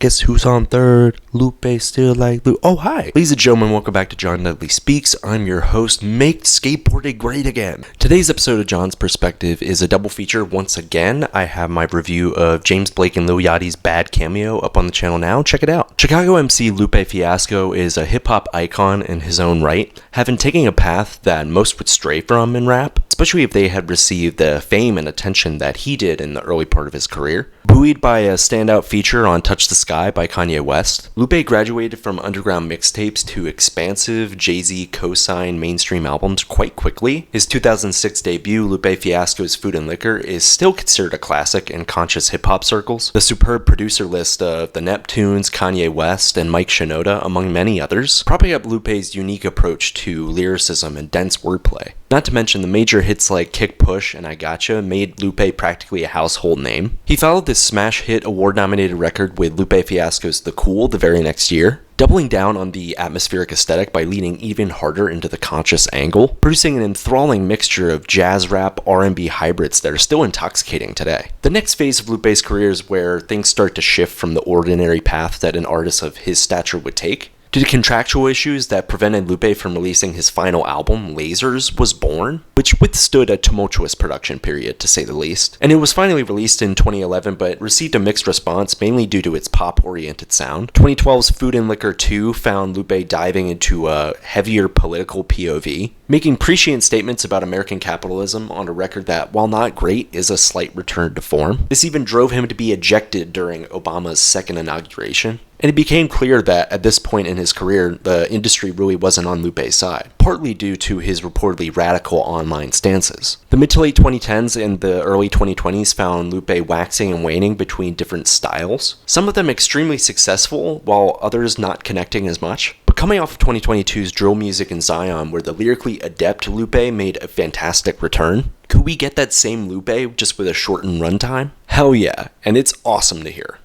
Guess who's on third? Lupe still like Lupe. Oh, hi. Ladies and gentlemen, welcome back to John Dudley Speaks. I'm your host, Make Skateboarding Great Again. Today's episode of John's Perspective is a double feature. Once again, I have my review of James Blake and Lil Yachty's Bad Cameo up on the channel now. Check it out. Chicago MC Lupe Fiasco is a hip-hop icon in his own right, having taken a path that most would stray from in rap, especially if they had received the fame and attention that he did in the early part of his career. Buoyed by a standout feature on Touch the Sky by Kanye West, Lupe graduated from underground mixtapes to expansive Jay-Z co-sign mainstream albums quite quickly. His 2006 debut, Lupe Fiasco's Food and Liquor, is still considered a classic in conscious hip-hop circles. The superb producer list of the Neptunes, Kanye West, and Mike Shinoda, among many others, propping up Lupe's unique approach to lyricism and dense wordplay. Not to mention the major hits like Kick Push and I Gotcha made Lupe practically a household name. He followed this smash hit award-nominated record with Lupe Fiasco's The Cool the very next year, doubling down on the atmospheric aesthetic by leaning even harder into the conscious angle, producing an enthralling mixture of jazz rap, R&B hybrids that are still intoxicating today. The next phase of Lupe's career is where things start to shift from the ordinary path that an artist of his stature would take. Due to contractual issues that prevented Lupe from releasing his final album, Lasers was born, which withstood a tumultuous production period, to say the least. And it was finally released in 2011, but received a mixed response, mainly due to its pop-oriented sound. 2012's Food and Liquor 2 found Lupe diving into a heavier political POV, making prescient statements about American capitalism on a record that, while not great, is a slight return to form. This even drove him to be ejected during Obama's second inauguration. And it became clear that at this point in his career, the industry really wasn't on Lupe's side, partly due to his reportedly radical online stances. The mid to late 2010s and the early 2020s found Lupe waxing and waning between different styles, some of them extremely successful, while others not connecting as much. But coming off of 2022's Drill Music in Zion, where the lyrically adept Lupe made a fantastic return, could we get that same Lupe just with a shortened runtime? Hell yeah, and it's awesome to hear.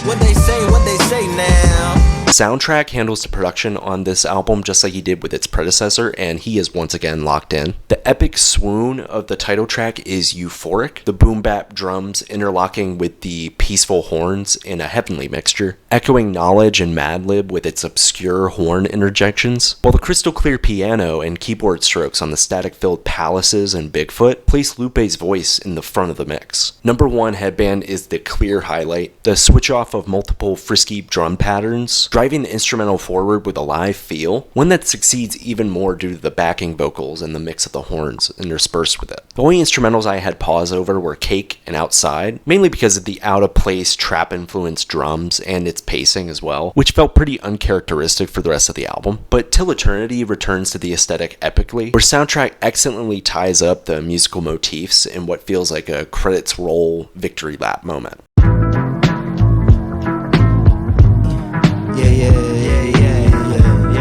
What they say now. Soundtrack handles the production on this album just like he did with its predecessor, and he is once again locked in. The epic swoon of the title track is euphoric, the boom bap drums interlocking with the peaceful horns in a heavenly mixture, echoing Knowledge and Madlib with its obscure horn interjections, while the crystal clear piano and keyboard strokes on the static-filled Palaces and Bigfoot place Lupe's voice in the front of the mix. Number 1 Headband is the clear highlight, the switch off of multiple frisky drum patterns, driving the instrumental forward with a live feel, one that succeeds even more due to the backing vocals and the mix of the horns interspersed with it. The only instrumentals I had pause over were Cake and Outside, mainly because of the out-of-place trap-influenced drums and its pacing as well, which felt pretty uncharacteristic for the rest of the album. But Till Eternity returns to the aesthetic epically, where soundtrack excellently ties up the musical motifs in what feels like a credits roll victory lap moment.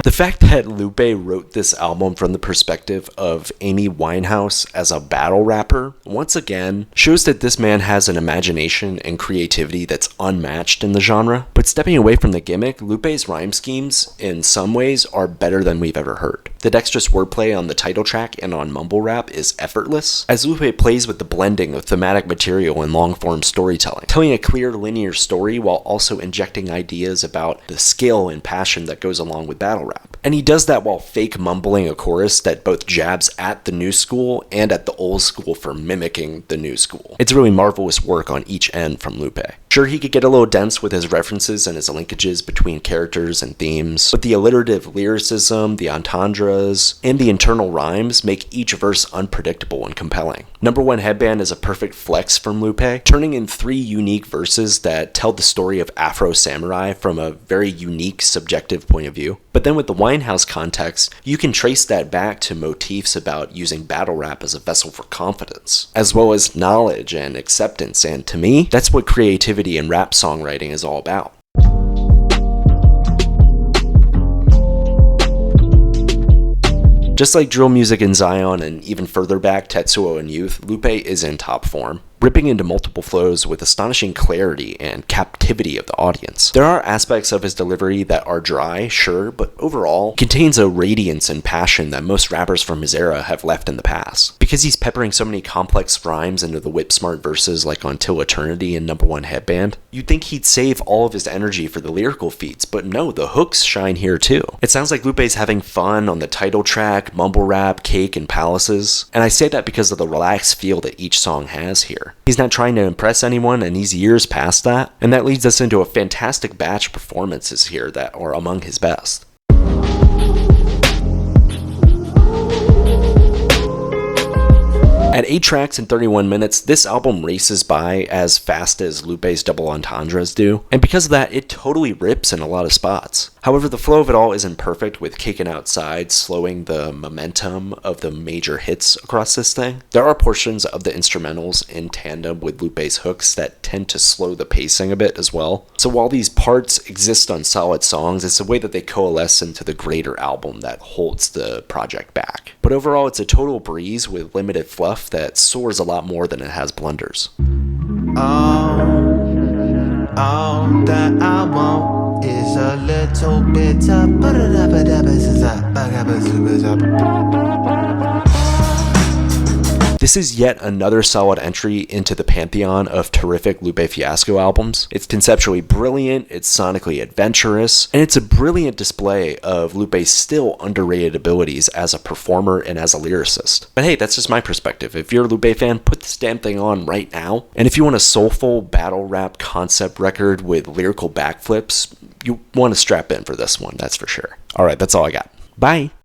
The fact that Lupe wrote this album from the perspective of Amy Winehouse as a battle rapper, once again, shows that this man has an imagination and creativity that's unmatched in the genre. But stepping away from the gimmick, Lupe's rhyme schemes, in some ways, are better than we've ever heard. The dexterous wordplay on the title track and on Mumble Rap is effortless, as Lupe plays with the blending of thematic material and long-form storytelling, telling a clear linear story while also injecting ideas about the skill and passion that goes along with battle rap. And he does that while fake mumbling a chorus that both jabs at the new school and at the old school for mimicking the new school. It's really marvelous work on each end from Lupe. Sure, he could get a little dense with his references and his linkages between characters and themes, but the alliterative lyricism, the entendres, and the internal rhymes make each verse unpredictable and compelling. Number 1 Headband is a perfect flex from Lupe, turning in 3 unique verses that tell the story of Afro Samurai from a very unique subjective point of view. But then with the Winehouse context, you can trace that back to motifs about using battle rap as a vessel for confidence, as well as knowledge and acceptance, and to me, that's what creativity and rap songwriting is all about. Just like Drill Music in Zion and even further back, Tetsuo and Youth, Lupe is in top form. ripping into multiple flows with astonishing clarity and captivity of the audience. There are aspects of his delivery that are dry, sure, but overall contains a radiance and passion that most rappers from his era have left in the past. Because he's peppering so many complex rhymes into the whip-smart verses like on Till Eternity and Number One Headband, you'd think he'd save all of his energy for the lyrical feats, but no, the hooks shine here too. It sounds like Lupe's having fun on the title track, Mumble Rap, Cake, and Palaces, and I say that because of the relaxed feel that each song has here. He's not trying to impress anyone, and he's years past that, and that leads us into a fantastic batch of performances here that are among his best. At 8 tracks in 31 minutes, this album races by as fast as Lupe's double entendres do, and because of that, it totally rips in a lot of spots. However, the flow of it all isn't perfect, with Cakin' Outside slowing the momentum of the major hits across this thing. There are portions of the instrumentals in tandem with Lupe's hooks that tend to slow the pacing a bit as well. So while these parts exist on solid songs, it's the way that they coalesce into the greater album that holds the project back. But overall, it's a total breeze with limited fluff that soars a lot more than it has blunders. All that I want is a little bit of This is yet another solid entry into the pantheon of terrific Lupe Fiasco albums. It's conceptually brilliant, it's sonically adventurous, and it's a brilliant display of Lupe's still underrated abilities as a performer and as a lyricist. But hey, that's just my perspective. If you're a Lupe fan, put this damn thing on right now. And if you want a soulful battle rap concept record with lyrical backflips, you want to strap in for this one, that's for sure. Alright, that's all I got. Bye!